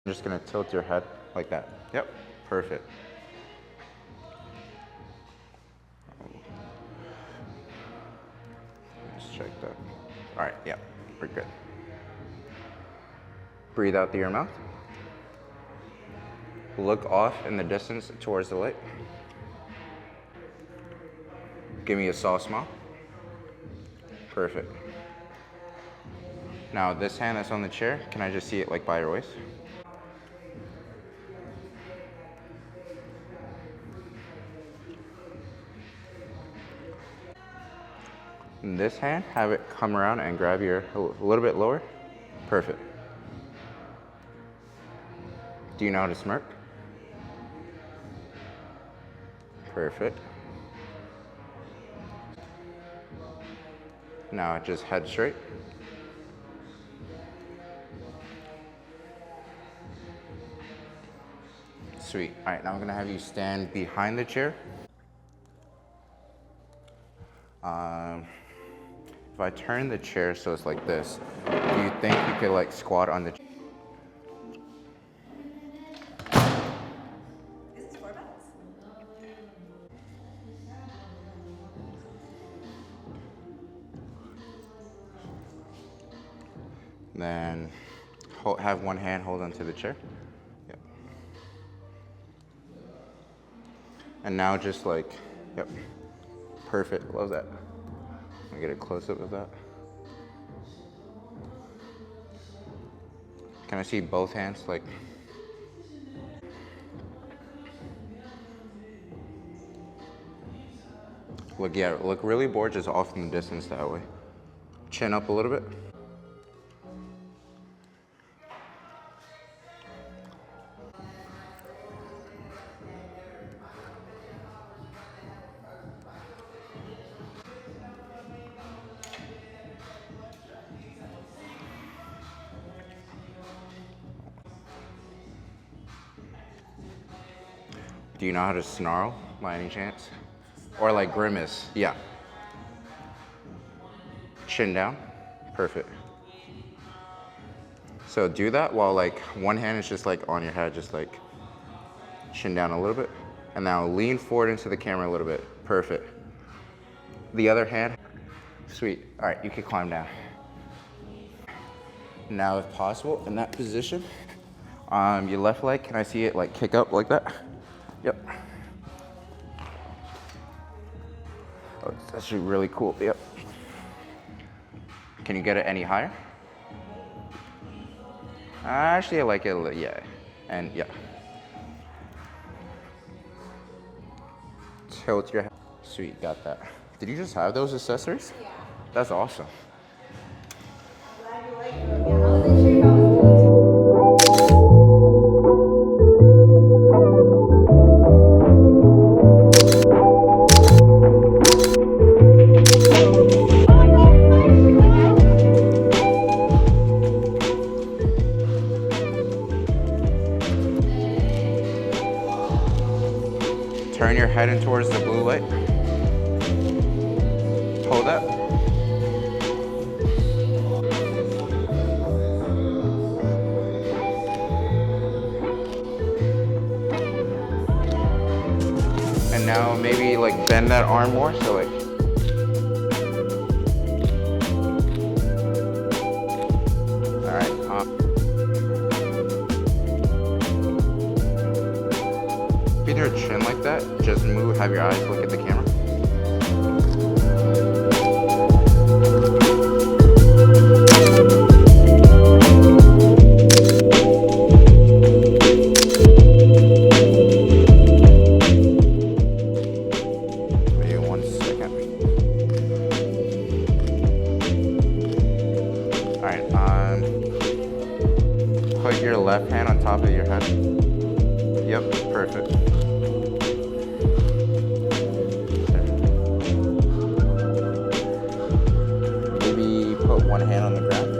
I'm just gonna tilt your head like that. Yep, perfect. Let's check that. All right, yep, we're good. Breathe out through your mouth. Look off in the distance towards the light. Give me a soft smile. Perfect. Now this hand that's on the chair, can I just see it like by your waist? And this hand, have it come around and grab your, a little bit lower. Perfect. Do you know how to smirk? Perfect. Now just head straight. Sweet. All right, now I'm gonna have you stand behind the chair. If I turn the chair so it's like this, do you think you could like squat on the chair? Is this barbells? Then have one hand hold onto the chair. Yep. And now just like, yep, perfect, love that. I'll get a close up of that. Can I see both hands like? Look, yeah, look really gorgeous off in the distance that way. Chin up a little bit. Do you know how to snarl by any chance? Or like grimace, yeah. Chin down, perfect. So do that while like one hand is just like on your head, just like chin down a little bit. And now lean forward into the camera a little bit, perfect. The other hand, sweet. All right, you can climb down. Now if possible, in that position, your left leg, can I see it like kick up like that? Yep. Oh, it's actually really cool, yep. Can you get it any higher? Actually, I like it, yeah. And yeah. Tilt your head. Sweet, got that. Did you just have those accessories? Yeah. That's awesome. I'm glad you like them. Yeah, I wasn't sure if I was going to. Turn your head in towards the blue light. Hold up. And now maybe like bend that arm more, so like. All right. If you do your chin like that, just move, have your eyes look at the camera. Maybe 1 second. All right, put your left hand on top of your head. Yep, perfect. Maybe put one hand on the ground.